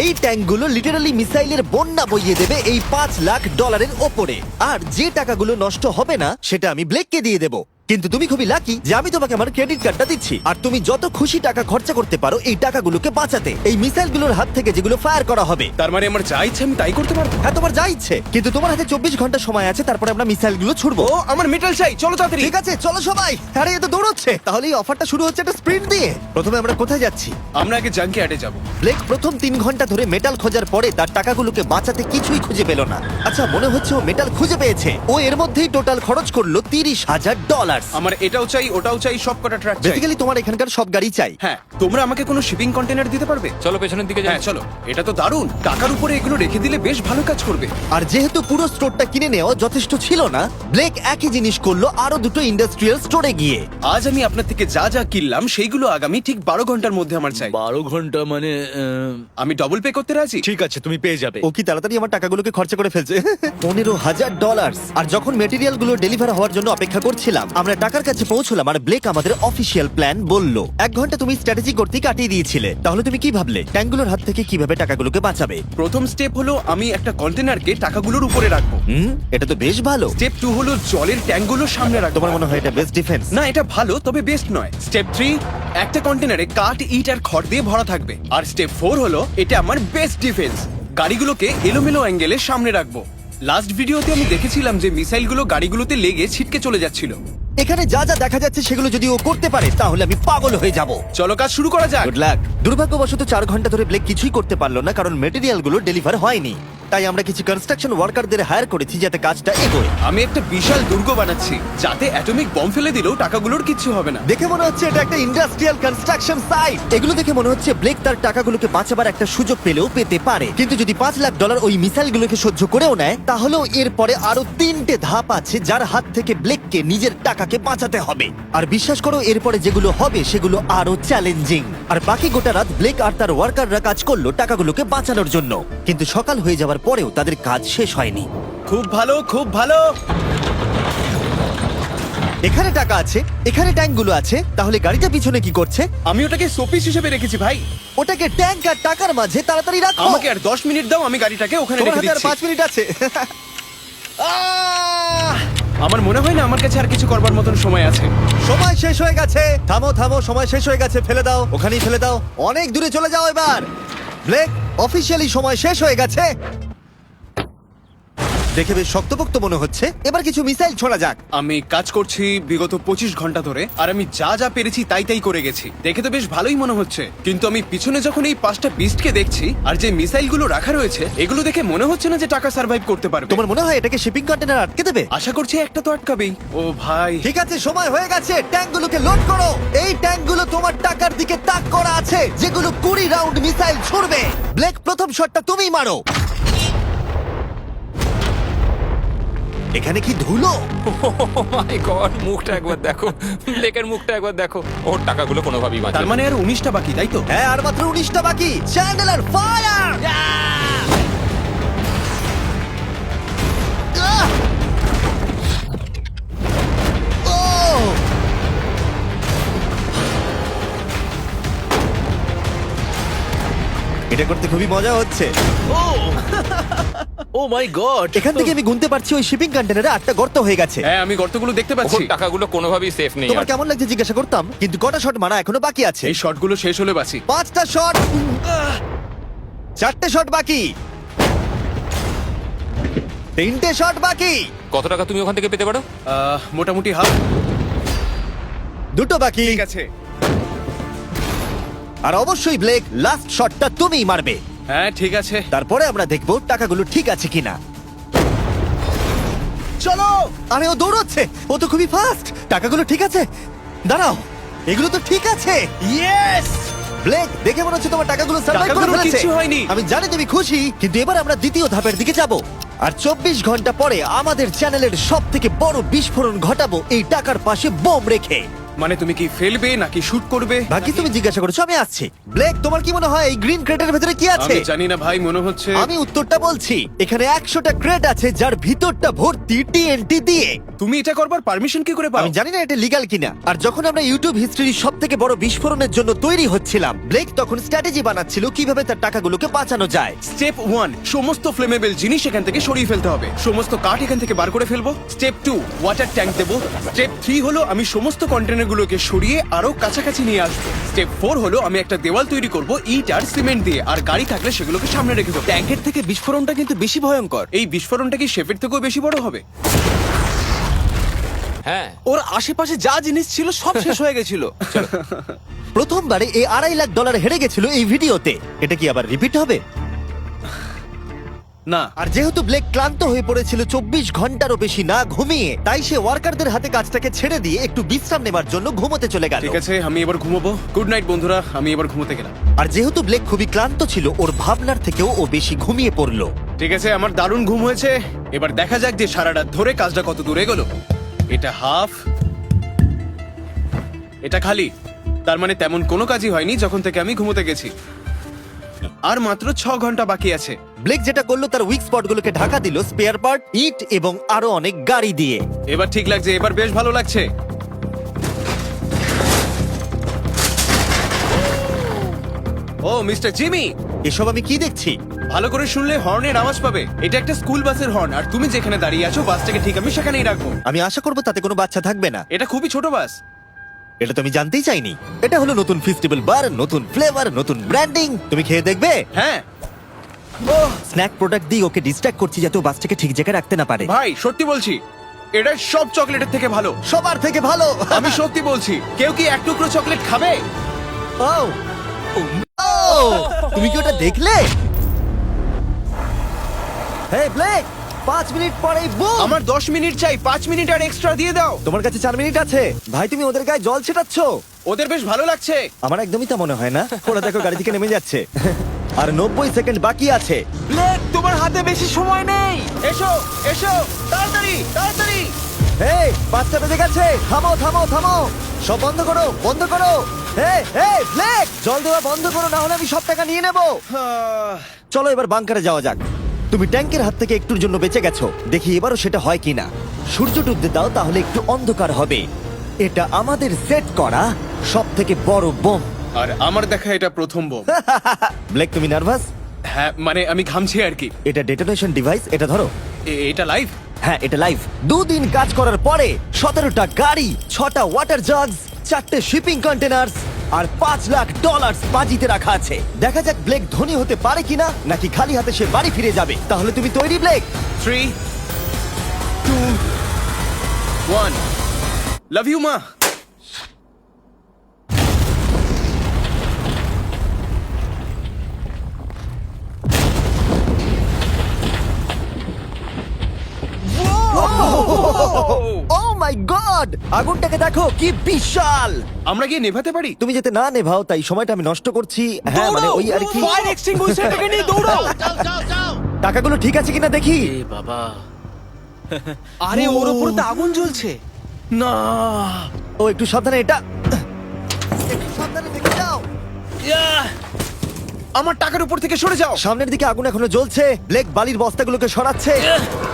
এই ট্যাঙ্কগুলো লিটারালি মিসাইলের বন্যা বইয়ে দেবে এই $5 লাখ ওপরে। আর যে টাকাগুলো নষ্ট হবে না সেটা আমি ব্লেককে দিয়ে দেবো। কিন্তু তুমি খুবই লাকি যে আমি তোমাকে আমার ক্রেডিট কার্ডটা দিচ্ছি, আর তুমি যত খুশি টাকা খরচা করতে পারো এই টাকাগুলোকে বাঁচাতে, এই মিসাইলগুলোর হাত থেকে যেগুলো ফায়ার করা হবে। তার মানে আমার যা ইচ্ছে আমি তাই করতে পারবো? হ্যাঁ, তোমার যা ইচ্ছে, কিন্তু তোমার হাতে 24 ঘন্টা সময় আছে, তারপরে আমরা মিসাইলগুলো ছুড়বো। ও আমার মেটাল চাই, চলো তাড়াতাড়ি। ঠিক আছে, চলো সবাই। আরে এ তো দৌড়চ্ছে। তাহলে এই অফারটা শুরু হচ্ছে একটা স্প্রিন্ট দিয়ে। প্রথমে আমরা কোথায় যাচ্ছি? আমরা আগে জাঙ্কি অ্যাডে যাবো। ব্লেক প্রথম 3 ঘন্টা ধরে মেটাল খোঁজার পরে তার টাকাগুলোকে বাঁচাতে কিছুই খুঁজে পেল না। আচ্ছা, মনে হচ্ছে ও মেটাল খুঁজে পেয়েছে। ও এর মধ্যেই টোটাল খরচ করলো $30,000। আমার এটাও চাই, ওটাও চাই, সব কটা ট্র্যাক চাই। বেসিক্যালি তোমার এখানকার সব গাড়ি চাই। হ্যাঁ, তোমরা আমাকে কোনো শিপিং কন্টেনার দিতে পারবে? চলো পেছনের দিকে যাই। হ্যাঁ চলো, এটা তো দারুণ। টাকার উপরে এগুলো রেখে দিলে বেশ ভালো কাজ করবে। আর যেহেতু পুরো স্টোরটা কিনে নেওয়া যথেষ্ট ছিল না, ব্লেক একই জিনিস করলো আরো দুটো ইন্ডাস্ট্রিয়াল স্টোরে গিয়ে। আজ আমি আপনার থেকে যা যা কিনলাম সেইগুলো আগামী ঠিক 12 ঘন্টার মধ্যে আমার চাই। 12 ঘন্টা মানে আমি ডবল পে করতে রাজি। ঠিক আছে, তুমি পেয়ে যাবে। ও কি তাড়াতাড়ি আমার টাকাগুলোকে খরচা করে ফেলছে। $15,000। আর যখন মেটেরিয়াল গুলো ডেলিভার হওয়ার জন্য অপেক্ষা করছিলাম, আমরা টাকার কাছে পৌঁছলাম আর ব্লেক আমাদের অফিসিয়াল প্ল্যান বলল। 1 ঘন্টা তুমি স্ট্র্যাটেজি করতে কাটিয়ে দিয়েছিলে, তাহলে তুমি কি ভাবলে ট্যাঙ্কগুলোর হাত থেকে কিভাবে টাকাগুলোকে বাঁচাবে? প্রথম স্টেপ হলো আমি একটা কন্টেনারকে টাকাগুলোর উপরে রাখবো। এটা তো বেশ ভালো। স্টেপ 2 হলো জলের ট্যাঙ্কগুলোর সামনে রাখবো। তোমার মনে হয় এটা বেস্ট ডিফেন্স? না, এটা ভালো তবে বেস্ট নয়। স্টেপ 3, একটা কন্টেনারে কাঠ, ইট আর খড় দিয়ে ভরা থাকবে। আর স্টেপ 4 হলো এটা আমার বেস্ট ডিফেন্স। গাড়িগুলোকে এলোমেলো অ্যাঙ্গেলে সামনে রাখবো। লাস্ট ভিডিওতে আমি দেখেছিলাম যে মিসাইলগুলো গাড়িগুলোতে লেগে ছিটকে চলে যাচ্ছিল। এখানে যা যা দেখা যাচ্ছে সেগুলো যদি ও করতে পারে তাহলে আমি পাগল হয়ে যাব। চলো কাজ শুরু করা যাক। Good luck. দুর্ভাগ্যবশত 4 ঘন্টা ধরে ব্লেক কিছুই করতে পারলো না, কারণ মেটেরিয়ালগুলো ডেলিভার হয়নি। তাই আমরা কিছু কনস্ট্রাকশন ওয়ার্কারদের হায়ার করেছি যাতে কাজটা এগোয়। আমি একটা বিশাল দুর্গ বানাচ্ছি যাতে অ্যাটমিক বম ফেলে দিলেও টাকাগুলোর কিচ্ছু হবে না। দেখে মনে হচ্ছে এটা একটা ইন্ডাস্ট্রিয়াল কনস্ট্রাকশন সাইট। এগুলো দেখে মনে হচ্ছে ব্লেক তার টাকাগুলোকে বাঁচাবার একটা সুযোগ পেলেও পেতে পারে, কিন্তু যদি $5 লাখ ওই মিসাইলগুলোকে সহ্য করেও নেয়, তাহলেও এরপরে আরো 3টে ধাপ আছে যার হাত থেকে ব্লেককে নিজের টাকাকে বাঁচাতে হবে। আর বিশ্বাস করো, এরপরে যেগুলো হবে সেগুলো আরো চ্যালেঞ্জিং। আর বাকি গোটা রাত ব্লেক আর তার ওয়ার্কাররা কাজ করলো টাকাগুলোকে বাঁচানোর জন্য, কিন্তু সকাল হয়ে যাওয়ার পরেও তাদের কাজ শেষ হয়নি। খুব ভালো, খুব ভালো। এখানে টাকা আছে, এখানে ট্যাঙ্কগুলো আছে, তাহলে গাড়িটা পিছনে কি করছে? আমি ওটাকে শোপিস হিসেবে রেখেছি ভাই। ওটাকে ট্যাঙ্ক আর টাকার মাঝে তাড়াতাড়ি রাখো। আমাকে আর 10 মিনিট দাও, আমি গাড়িটাকে ওখানে তোমার রেখে হাতে আর দিচ্ছি। 5 মিনিট আছে। আমার মনে হয় না আমার কাছে আর কিছু করবার মতন সময় আছে। সময় শেষ হয়ে গেছে। থামো থামো, সময় শেষ হয়ে গেছে। ফেলে দাও, ওখানেই ফেলে দাও। অনেক দূরে চলে যাও এবার। ব্লেক, অফিসিয়ালি সময় শেষ হয়ে গেছে। দেখে বেশ শক্তপোক্ত মনে হচ্ছে। এবার কিছু মিসাইল ছোড়া যাক। আমি কাজ করছি বিগত 25 ঘন্টা ধরে, আর আমি যা যা পেরেছি তাই তাই করে গেছি। দেখে তো বেশ ভালোই মনে হচ্ছে, কিন্তু আমি পিছনে যখন এই 5টা বিস্টকে দেখছি আর যে মিসাইলগুলো রাখা রয়েছে, এগুলো দেখে মনে হচ্ছে না যে টাকা সার্ভাইভ করতে পারবে। তোমার মনে হয় এটাকে শিপিং কন্টেনার আটকে দেবে? আশা করছি একটা তো আটকাবেই। ও ভাই, ঠিক আছে, সময় হয়ে গেছে। ট্যাঙ্কগুলোকে লোড করো। এই ট্যাঙ্কগুলো তোমার টাকার দিকে তাক করা আছে, যেগুলো 20 রাউন্ড মিসাইল ছুড়বে। ব্লেক, প্রথম শটটা তুমিই মারো। এখানে কি ধুলো! মাই গড, মুখটা একবার দেখো, ব্লেকের মুখটা একবার দেখো। ওর টাকাগুলো কোনোভাবেই বাঁচবে তার না। মানে আর 19টা বাকি, তাই তো? হ্যাঁ, আর মাত্র 19টা বাকি। Chandler fire! এটা করতে খুবই মজা হচ্ছে। ও মাই গড! এখান থেকে আমি গুনতে পারছি ওই শিপিং কন্টেনারে 8টা গর্ত হয়ে গেছে। হ্যাঁ, আমি গর্তগুলো দেখতে ওর পাচ্ছি। টাকাগুলো কোনোভাবেই সেফ নেই। তোমার আর কেমন লাগছে জিজ্ঞাসা করতাম, কিন্তু কটা শট মারা এখনো বাকি আছে। এই শটগুলো শেষ হলে বাঁচি। 5টা শট, 4টে শট বাকি, 3টে শট বাকি, কত টাকা তুমি ওখান থেকে পেতে পারো? মোটামুটি হাফ। 2টো বাকি। ঠিক আছে। আর অবশ্যই ব্লেক, লাস্ট শটটা তুমিই মারবে। হ্যাঁ ঠিক আছে। তারপরে আমরা দেখব টাকাগুলো ঠিক আছে কিনা। চলো। আরে ও দৌড়চ্ছে, ও তো খুবই ফাস্ট। টাকাগুলো ঠিক আছে? দাঁড়াও, এগুলো তো ঠিক আছে। ইয়েস! ব্লেক, দেখে মনে হচ্ছে তোমার টাকাগুলো সার্ভাইভ করে টাকাগুলোর ফেলেছে। কিচ্ছু হয়নি। আমি জানি তুমি খুশি, কিন্তু এবার আমরা দ্বিতীয় ধাপের দিকে যাব। আর 24 ঘন্টা পরে আমাদের চ্যানেলের সবথেকে বড় বিস্ফোরণ ঘটাবো এই টাকার পাশে বোম রেখে। মানে তুমি কি ফেলবে নাকি শুট করবে? বাকি তুমি জিজ্ঞাসা করেছো, আমি আসছি। ব্লেক, তোমার কি মনে হয় এই গ্রিন ক্রেটের ভেতরে কি আছে? আমি জানি না ভাই, মনে হচ্ছে আমি উত্তরটা বলছি। এখানে 100টা ক্রেট আছে যার ভিতরটা ভর্তি টিএনটি দিয়ে। তুমি এটা করবার পারমিশন কি করে পাও? আমি জানি না এটা লিগ্যাল কিনা। আর যখন আমরা ইউটিউব হিস্ট্রির সব থেকে বড় বিস্ফোরণের জন্য তৈরি হচ্ছিলাম, ব্লেক তখন স্ট্র্যাটেজি বানাচ্ছিল কিভাবে তার টাকাগুলোকে বাঁচানো যায়। স্টেপ 1, সমস্ত ফ্লেমেবল জিনিস এখান থেকে সরিয়ে ফেলতে হবে, সমস্ত কাঠ এখান থেকে বার করে ফেলবো। স্টেপ 2, ওয়াটার ট্যাঙ্ক দেবো। স্টেপ 3 হলো আমি সমস্ত কন্টেনারগুলোকে সরিয়ে আরো কাছাকাছি নিয়ে আসবো। স্টেপ 4 হলো আমি একটা দেওয়াল তৈরি করব ইট আর সিমেন্ট দিয়ে, আর গাড়ি থাকলে সেগুলোকে সামনে রেখে দেবো। ট্যাঙ্কের থেকে বিস্ফোরণটা কিন্তু বেশি ভয়ঙ্কর। এই বিস্ফোরণটা কি শেফের থেকেও বেশি বড় হবে? হ্যাঁ, ওর আশেপাশে যা জিনিস ছিল সব শেষ হয়ে গেছিল। প্রথমবারে এই $2.5 লাখ হেরে গেছিল এই ভিডিওতে। এটা কি আবার রিপিট হবে? না, আর যেহেতু ব্লেক ক্লান্ত হয়ে পড়েছিল 24 ঘন্টারও বেশি না ঘুমিয়ে, তাই সে ওয়ার্কারদের হাতে কাজটাকে ছেড়ে দিয়ে একটু বিশ্রাম নেবার জন্য ঘুমোতে চলে গেল। ঠিক আছে, আমি এবার ঘুমোবো। গুড নাইট বন্ধুরা, আমি এবার ঘুমোতে গেলাম। আর যেহেতু ব্লেক খুবই ক্লান্ত ছিল, ওর ভাবনার থেকেও ও বেশি ঘুমিয়ে পড়লো। ঠিক আছে, আমার দারুণ ঘুম হয়েছে। এবার দেখা যাক যে সারা রাত ধরে কাজটা কত দূর এগোলো। এটা হাফ, এটা খালি। তার মানে তেমন কোনো কাজই হয়নি যখন থেকে আমি ঘুমোতে গেছি। আর মাত্র 6 ঘন্টা বাকি আছে। ব্লেক যেটা করলো তার উইক স্পটগুলোকে ঢাকা দিল স্পেয়ার পার্ট, ইট এবং আরো অনেক গাড়ি দিয়ে। এবার ঠিক লাগছে, এবার বেশ ভালো লাগছে। ও মিস্টার জিমি, এসব আমি কি দেখছি? ভালো করে শুনলে হর্নের আওয়াজ পাবে। এটা একটা স্কুল বাসের হর্ন, আর তুমি যেখানে দাঁড়িয়ে আছো বাসটাকে ঠিক আমি সেখানেই রাখবো। আমি আশা করবো তাতে কোনো বাচ্চা থাকবে না। এটা খুবই ছোট বাস। এটা তো আমি জানতেই চাইনি। এটা হলো নতুন ফেস্টিভ্যাল বার, নতুন ফ্লেভার, নতুন ব্র্যান্ডিং। তুমি খেয়ে দেখবে? হ্যাঁ স্ন্যাক প্রোডাক্ট দিয়ে ওকে ডিস্ট্র্যাক্ট করছি যাতে ও বাসটাকে ঠিক জায়গায় রাখতে না পারে। ভাই, সত্যি বলছি, এটা সব চকলেটের থেকে ভালো। সবার থেকে ভালো। আমি সত্যি বলছি। কেউ কি এক টুকরো চকলেট খাবে? ও ও, তুমি কি ওটা দেখলে? হেই ব্লেক, 5 মিনিট পরেই বুম। আমার 10 মিনিট চাই, 5 মিনিট আর এক্সট্রা দিয়ে দাও। তোমার কাছে 4 মিনিট আছে। ভাই, তুমি ওদের গায়ে জল ছেটাচ্ছ। ওদের বেশ ভালো লাগছে। আমার একদমই তা মনে হয় না। ওরা দেখো গাড়ি থেকে নেমে যাচ্ছে। আর 90 সেকেন্ড বাকি আছে। ব্লেক, তোমার হাতে বেশি সময় নেই। এসো এসো, তাড়াতাড়ি তাড়াতাড়ি। এই, 5টা বেজে গেছে। থামো থামো থামো, সব বন্ধ করো, বন্ধ করো। এই এই ব্লেক, জল দেওয়া বন্ধ করো, না হলে আমি সব টাকা নিয়ে নেব। চলো এবার বাংকারে যাওয়া যাক। তুমি ট্যাঙ্কের হাত থেকে একটুর জন্য বেঁচে গেছো। দেখি এবারও সেটা হয় কিনা। সূর্য ডুবতে দাও, তাহলে একটু অন্ধকার হবে। এটা আমাদের সেট করা সব থেকে বড় বোম। আর আমার দেখা এটা প্রথম বোম। ব্লেক, তুমি নার্ভাস? হ্যাঁ, মানে আমি ঘামছি আর কি। এটা ডেটোনেশন ডিভাইস, এটা ধরো। এটা লাইভ? হ্যাঁ, এটা লাইভ। 2 দিন কাজ করার পরে 17টা গাড়ি, 6টা ওয়াটার জাগস, 4টে শিপিং কন্টেনার্স আর $5 লাখ বাজিতে রাখা আছে। দেখা যাক ব্লেক ধনী হতে পারে কিনা, নাকি খালি হাতে সে বাড়ি ফিরে যাবে। তাহলে তুমি তৈরি ব্লেক? 3, 2, 1। লাভ ইউ মা। ও মাই গড, আগুনটাকে দেখো কি বিশাল। আমরা গিয়ে নেভাতে পারি? তুমি যাতে না নেভাও তাই সময়টা আমি নষ্ট করছি। হ্যাঁ, মানে ওই আর কি। ফায়ার এক্সটিংগুইশারটাকে নিয়ে দৌড়াও। টাকাগুলো ঠিক আছে কিনা দেখি। এ বাবা, আরে ওর উপর তো আগুন জ্বলছে। না। ও একটু সাবধানে, এটা একটু সাবধানে দেখে যাও। আমার টাকার উপর থেকে সরে যাও। সামনের দিকে আগুন এখনো জ্বলছে। ব্লেক বালির বস্তাগুলোকে সরাচ্ছে।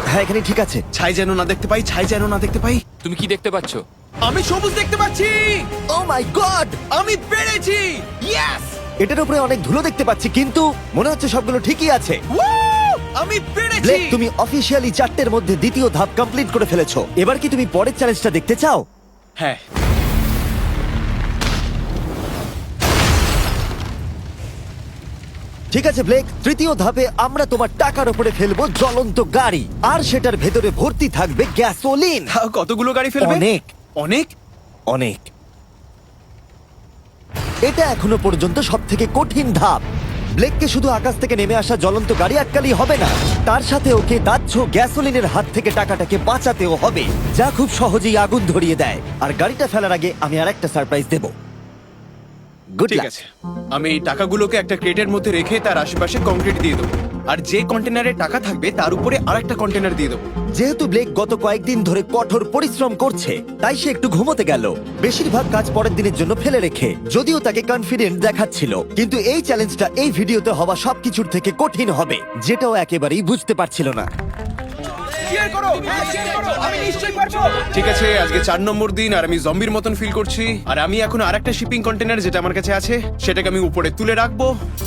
হ্যাঁ, এখানে ঠিক আছে। ছাই যেন না দেখতে পাই, ছাই যেন না দেখতে পাই। তুমি কি দেখতে পাচ্ছ? আমি সবুজ দেখতে পাচ্ছি। ও মাই গড, আমি পেরেছি। ইয়েস! এটার উপরে অনেক ধুলো দেখতে পাচ্ছি, কিন্তু মনে হচ্ছে সবগুলো ঠিকই আছে। আমি পেরেছি। ব্লেক, তুমি অফিসিয়ালি 4টের মধ্যে দ্বিতীয় ধাপ কমপ্লিট করে ফেলেছো। এবার কি তুমি পরের চ্যালেঞ্জটা দেখতে চাও? হ্যাঁ। ঠিক আছে ব্লেক, তৃতীয় ধাপে আমরা তোমার টাকার উপরে ফেলবো জ্বলন্ত গাড়ি, আর সেটার ভেতরে ভর্তি থাকবে গ্যাসোলিন। তাও কতগুলো গাড়ি ফেলবে? অনেক অনেক। অনেক। এটা এখনো পর্যন্ত সব থেকে কঠিন ধাপ। ব্লেককে শুধু আকাশ থেকে নেমে আসা জ্বলন্ত গাড়ি আটকালেই হবে না, তার সাথে ওকে দাহ্য গ্যাসোলিনের হাত থেকে টাকাটাকে বাঁচাতেও হবে, যা খুব সহজেই আগুন ধরিয়ে দেয়। আর গাড়িটা ফেলার আগে আমি আরেকটা সারপ্রাইজ দেব। গুড ঠিক লাক। আছে, আমি এই টাকাগুলোকে একটা ক্রেটের মধ্যে রেখে তার আশেপাশে কংক্রিট দিয়ে দেবো। আর যে কন্টেনারে টাকা থাকবে তার উপরে আরেকটা কন্টেনার দিয়ে দেবো। যেহেতু ব্লেক গত কয়েকদিন ধরে কঠোর পরিশ্রম করছে তাই সে একটু ঘুমোতে গেল, বেশিরভাগ কাজ পরের দিনের জন্য ফেলে রেখে, যদিও তাকে কনফিডেন্ট দেখাচ্ছিল। কিন্তু এই চ্যালেঞ্জটা এই ভিডিওতে হওয়া সবকিছুর থেকে কঠিন হবে, যেটাও একেবারেই বুঝতে পারছিল না। ঠিক আছে, আজকে 4 নম্বর দিন আর আমি জম্বির মতন ফিল করছি। আর আমি এখন আরেকটা শিপিং কন্টেনার যেটা আমার কাছে আছে সেটাকে আমি উপরে তুলে রাখবো,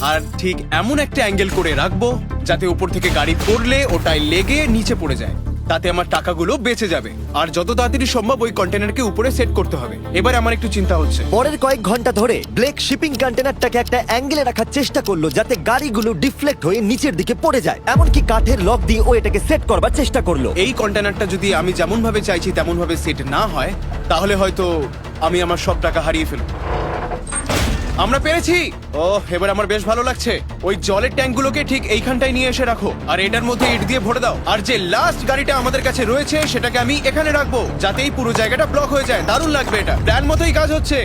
আর ঠিক এমন একটা অ্যাঙ্গেল করে রাখবো যাতে উপর থেকে গাড়ি পড়লে ওটাই লেগে নিচে পড়ে যায়, তাতে আমার টাকাগুলো বেঁচে যাবে। আর যত তাড়াতাড়ি সম্ভব ওই কন্টেনারকে উপরে সেট করতে হবে। এবার আমার একটু চিন্তা হচ্ছে। পরের কয়েক ঘন্টা ধরে ব্লেক শিপিং কন্টেনারটাকে একটা অ্যাঙ্গেলে রাখার চেষ্টা করলো যাতে গাড়িগুলো ডিফ্লেক্ট হয়ে নিচের দিকে পড়ে যায়। এমনকি কাঠের লক দিয়ে ও এটাকে সেট করবার চেষ্টা করলো। এই কন্টেনারটা যদি আমি যেমন ভাবে চাইছি তেমন ভাবে সেট না হয় তাহলে হয়তো আমি আমার সব টাকা হারিয়ে ফেলব। আমরা পেরেছি। ও, এবার আমার বেশ ভালো লাগছে। ওই জলের ট্যাঙ্কগুলোকে ঠিক এইখানটায় নিয়ে এসে রাখো, আর এটার মধ্যে ইট দিয়ে ভরে দাও। আর যে লাস্ট গাড়িটা আমাদের কাছে রয়েছে সেটাকে আমি এখানে রাখবো যাতে এই পুরো জায়গাটা ব্লক হয়ে যায়। দারুণ লাগবে, এটা প্ল্যান মতোই কাজ হচ্ছে।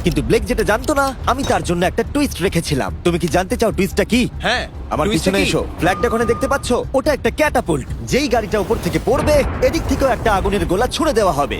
কিন্তু ব্লেক যেটা জানতো না, আমি তার জন্য একটা টুইস্ট রেখেছিলাম। তুমি কি জানতে চাও টুইস্টটা কি? হ্যাঁ, আমার টুইস্টটা পিছনে কি? এসো। ফ্ল্যাগটা ওখানে দেখতে পাচ্ছো? ওটা একটা ক্যাটাপুল্ট। যেই গাড়িটা উপর থেকে পড়বে এদিক থেকেও একটা আগুনের গোলা ছুড়ে দেওয়া হবে।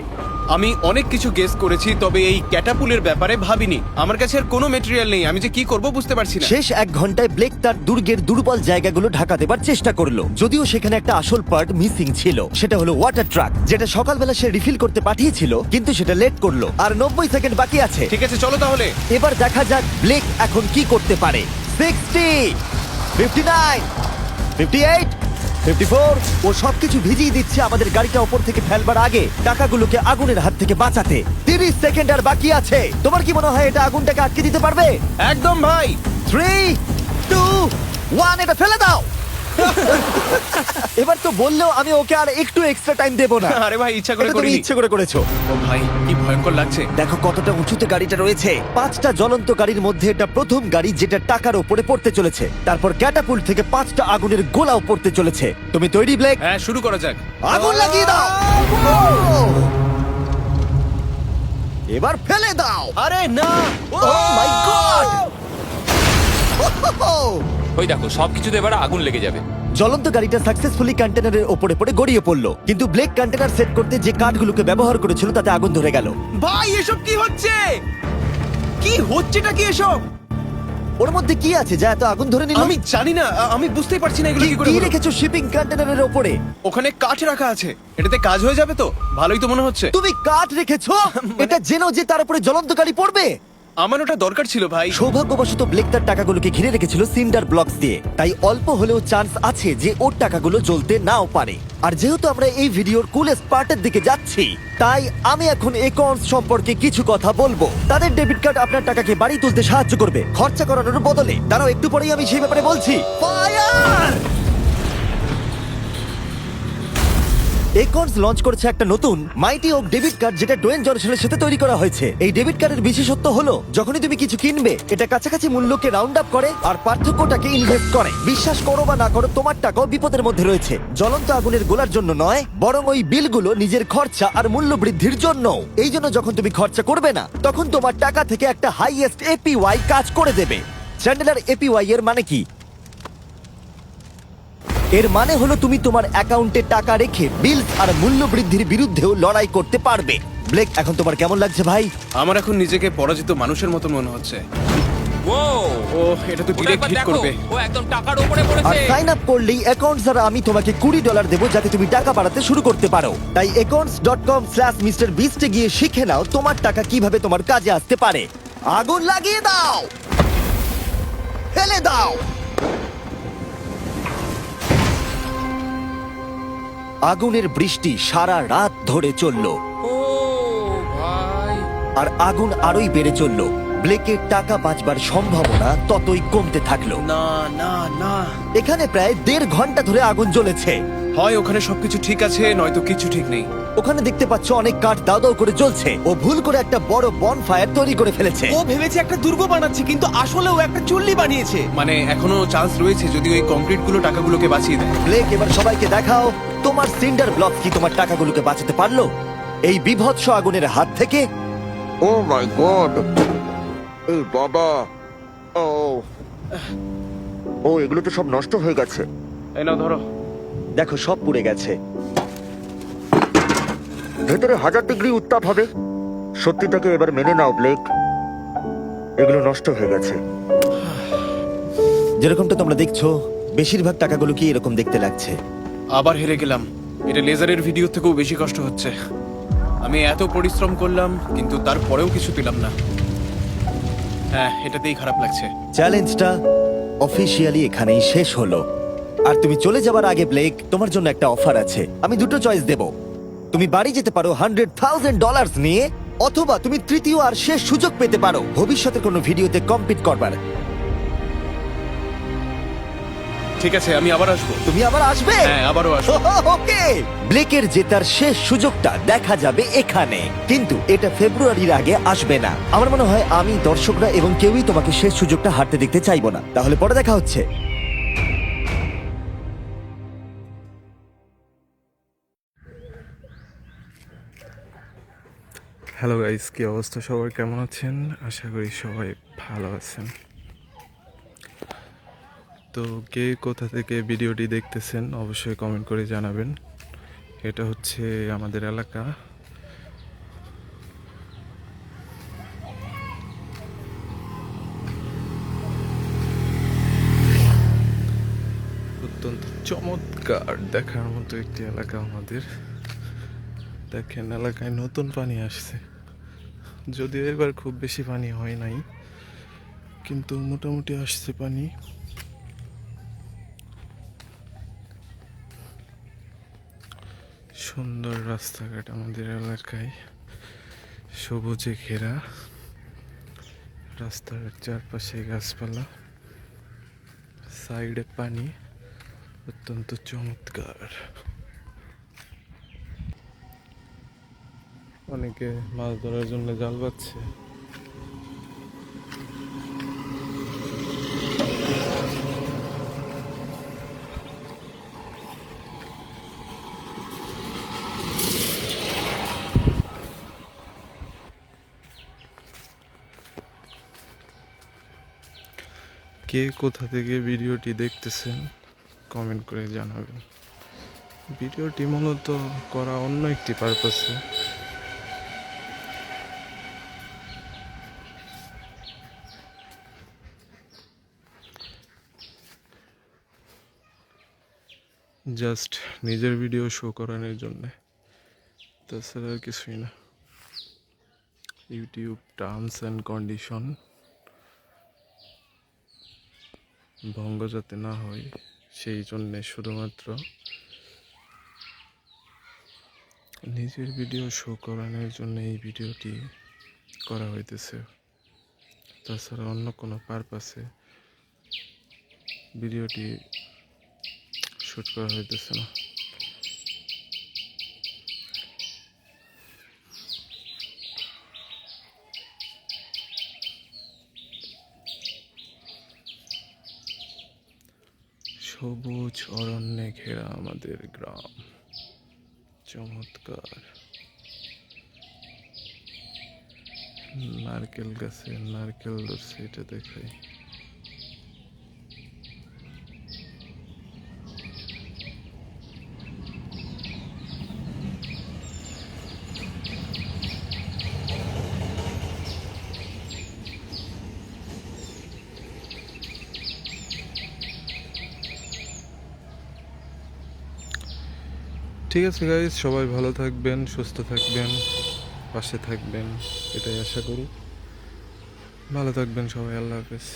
আমি অনেক কিছু গেস করেছি, তবে এই ক্যাটাপুলের ব্যাপারে ভাবিনি। আমার কাছে আর কোনো মেটেরিয়াল নেই, আমি যে কি করব বুঝতে পারছি না। শেষ 1 ঘন্টায় ব্লেক তার দুর্গের দুর্বল জায়গাগুলো ঢাকা দেবার চেষ্টা করলো, যদিও সেখানে একটা আসল পার্ট মিসিং ছিল। সেটা হলো ওয়াটার ট্রাক, যেটা সকালবেলা সে রিফিল করতে পাঠিয়েছিল, কিন্তু সেটা লেট করলো। আর 90 সেকেন্ড বাকি আছে। ঠিক আছে, চলো তাহলে। এবার দেখা যাক ব্লেক এখন কি করতে পারে। 60, 59, 58, 54। ও সবকিছু ভিজিয়ে দিচ্ছে আমাদের গাড়িটা ওপর থেকে ফেলবার আগে টাকাগুলোকে আগুনের হাত থেকে বাঁচাতে। 30 সেকেন্ড আর বাকি আছে। তোমার কি মনে হয় এটা আগুনটাকে আটকে দিতে পারবে? একদম ভাই। 3, 2, 1, এটা ফেলে দাও। এবার তো বললেও আমি ওকে আর একটু এক্সট্রা টাইম দেবো না। আরে ভাই, ইচ্ছা করে এটা তুমি করিনি। ইচ্ছে করে করেছো। ও ভাই, কি ভয়ঙ্কর লাগছে। দেখো কতটা উঁচুতে গাড়িটা রয়েছে। 5টা জ্বলন্ত গাড়ির মধ্যে এটা প্রথম গাড়ি যেটা টাকার উপরে পড়তে চলেছে। তারপর ক্যাটাপুল্ট থেকে 5টা আগুনের গোলাও পড়তে চলেছে। তুমি তৈরি ব্লেক? হ্যাঁ, শুরু করা যাক। আগুন লাগিয়ে দাও। এবার ফেলে দাও। আরে না, ও মাই গড! ওই দেখো সবকিছুতে এবার আগুন লেগে যাবে। জ্বলন্ত গাড়িটা সাকসেসফুলি কন্টেনারের ওপরে পড়ে গড়িয়ে পড়লো, কিন্তু ব্লেক কন্টেনার সেট করতে যে কাঠগুলোকে ব্যবহার করেছিল তাতে আগুন ধরে গেল। ভাই এসব কি হচ্ছে? কি হচ্ছেটা কি এসব? ওর মধ্যে কি আছে যা এত আগুন ধরে নিল? আমি জানি না, আমি বুঝতেই পারছি না এগুলো কি করে কি হলো। রেখেছো শিপিং কন্টেনারের ওপরে? ওখানে কাঠ রাখা আছে, এটাতে কাজ হয়ে যাবে তো? ভালোই তো মনে হচ্ছে। তুমি কাঠ রেখেছো? এটা জেনো যে তার উপরে জ্বলন্ত গাড়ি পড়বে। আমার ওটা দরকার ছিল ভাই। সৌভাগ্যবশত ব্লেক তার টাকাগুলোকে ঘিরে রেখেছিল সিন্ডার ব্লকস দিয়ে, তাই অল্প হলেও চান্স আছে যে ওর টাকাগুলো জ্বলতে নাও পারে। আর যেহেতু আমরা এই ভিডিওর কুলেস্ট পার্টের দিকে যাচ্ছি, তাই আমি এখন একর্নস সম্পর্কে কিছু কথা বলবো। তাদের ডেবিট কার্ড আপনার টাকাকে বাড়ি তুলতে সাহায্য করবে খরচা করানোর বদলে। দাঁড়াও, একটু পরেই আমি সেই ব্যাপারে বলছি। ফায়ার! একর্নস লঞ্চ করেছে একটা নতুন মাইটি ওক ডেবিট কার্ড, যেটা ডোয়েন জনসনের সাথে তৈরি করা হয়েছে। এই ডেবিট কার্ডের বিশেষত্ব হলো যখনই তুমি কিছু কিনবে এটা কাছাকাছি মূল্যকে রাউন্ড আপ করে আর পার্থক্যটাকে ইনভেস্ট করে। বিশ্বাস করো বা না করো, তোমার টাকাও বিপদের মধ্যে রয়েছে। জ্বলন্ত আগুনের গোলার জন্য নয়, বরং ওই বিলগুলো নিজের খরচা আর মূল্য বৃদ্ধির জন্য। এই জন্য যখন তুমি খরচা করবে না তখন তোমার টাকা থেকে একটা হাইয়েস্ট এপিওয়াই কাজ করে দেবে। চ্যান্ডেলার, এপিওয়াই এর মানে কি? এর মানে হলো তুমি তোমার অ্যাকাউন্টে টাকা রেখে বিল আর মূল্য বৃদ্ধির বিরুদ্ধেও লড়াই করতে পারবে। ব্লেক, এখন তোমার কেমন লাগছে ভাই? আমার এখন নিজেকে পরাজিত মানুষের মতো মনে হচ্ছে। ও ও, এটা তো ওটা ডিরেক্ট একবার হিট দেখো, করবে। ও একদম টাকার উপরে আর পড়েছে। সাইন আপ করলেই অ্যাকাউন্টস দ্বারা আমি তোমাকে $20 দেবো যাতে তুমি টাকা বাড়াতে শুরু করতে পারো। তাই accounts.com/MrBeast এ গিয়ে শিখে নাও তোমার টাকা কিভাবে তোমার কাজে আসতে পারে। আগুন লাগিয়ে দাও, ফেলে দাও। আগুনের বৃষ্টি সারা রাত ধরে চলল, ও ভাই, আর আগুন আরোই বেড়ে চলল। ব্লেকের টাকা বাঁচবার সম্ভাবনা ততই কমতে থাকলো। না না না, এখানে প্রায় 1.5 ঘন্টা ধরে আগুন জ্বলেছে। হয় ওখানে সবকিছু ঠিক আছে, নয়তো কিছু ঠিক নেই। ওখানে দেখতে পাচ্ছ অনেক কাঠ দাও দাও করে জ্বলছে। ও ভুল করে একটা বড় বনফায়ার তৈরি করে ফেলেছে। ও ভেবেছে একটা দুর্গ বানাচ্ছে, কিন্তু আসলে ও একটা চুল্লি বানিয়েছে। মানে এখনো চান্স রয়েছে যদি ওই কংক্রিট গুলো টাকাগুলোকে বাঁচিয়ে দেয়। ব্লেক, এবার সবাইকে দেখাও তোমার সিন্ডার ব্লক কি তোমার টাকাগুলোকে বাঁচাতে পারলো এই বিভৎস আগুনের হাত থেকে। Oh my god! Hey, Baba! Oh. ও এগুলো তো সব নষ্ট হয়ে গেছে। এই নাও ধরো। দেখো সব পুড়ে গেছে। ভেতরে 1000 ডিগ্রি উত্তাপ হবে। সত্যিটাকে এবার মেনে নাও ব্লেক, এগুলো নষ্ট হয়ে গেছে। যেরকমটা তোমরা দেখছো বেশিরভাগ টাকাগুলো কি এরকম দেখতে লাগছে। আবার হেরে গেলাম। এটা লেজারের ভিডিও থেকেও বেশি কষ্ট হচ্ছে। আমি এত পরিশ্রম করলাম কিন্তু তারপরেও কিছু পেলাম না। হ্যাঁ, এটাতেই খারাপ লাগছে। চ্যালেঞ্জটা অফিসিয়ালি এখানেই শেষ হলো। আর তুমি চলে যাবার আগে ব্লেক, তোমার জন্য একটা অফার আছে। আমি দুটো চয়েস দেব। তুমি বাড়ি যেতে পারো $100,000 নিয়ে, অথবা তুমি তৃতীয় আর শেষ সুযোগ পেতে পারো ভবিষ্যতের কোনো ভিডিওতে কম্পিট করবার। ঠিক আছে, আমি আবার আসবো। তুমি আবার আসবে? হ্যাঁ, আবারও আসবো। ওকে, ব্লেকের জেতার শেষ সুযোগটা দেখা যাবে এখানে, কিন্তু এটা ফেব্রুয়ারির আগে আসবে না। আমার মনে হয় আমি, দর্শকরা এবং কেউই তোমাকে শেষ সুযোগটা হারতে দেখতে চাইবো না। তাহলে পরে দেখা হচ্ছে। হ্যালো গাইস, কি অবস্থা সবার, কেমন আছেন? আশা করি সবাই ভালো আছেন। তো কে কোথা থেকে ভিডিওটি দেখতেছেন অবশ্যই কমেন্ট করে জানাবেন। এটা হচ্ছে আমাদের এলাকা। অত্যন্ত চমৎকার দেখার মতো একটি এলাকা আমাদের। দেখেন, এলাকায় নতুন পানি আসছে, যদিও এবার খুব বেশি পানি হয় নাই, কিন্তু মোটামুটি আসছে পানি। সুন্দর রাস্তাঘাট আমাদের এলাকায়, সবুজে ঘেরা, রাস্তার চারপাশে গাছপালা, সাইডে পানি, অত্যন্ত চমৎকার। অনেকে মাছ ধরার জন্য জাল পাচ্ছে। কে কোথা থেকে ভিডিওটি দেখতেছেন কমেন্ট করে জানাবেন। ভিডিওটি মূলত করা অন্য একটি পারপাসে। জাস্ট নিজের ভিডিও শো করানোর জন্য, তাছাড়া আর কিছুই না। ইউটিউব টার্মস অ্যান্ড কন্ডিশন ভঙ্গ যাতে না হয় সেই জন্যে শুধুমাত্র নিজের ভিডিও শো করানোর জন্য এই ভিডিওটি করা হইতেছে। তাছাড়া অন্য কোনো পারপাসে ভিডিওটি শুট করা হইতেছে না। সবুজ অরণ্যে ঘেরা আমাদের গ্রাম, চমৎকার। নারকেল গাছে নারকেল ধরছে, এটা দেখাই। ঠিক আছে গাইজ, সবাই ভালো থাকবেন, সুস্থ থাকবেন, পাশে থাকবেন, এটাই আশা করি। ভালো থাকবেন সবাই, আল্লাহ হাফেজ।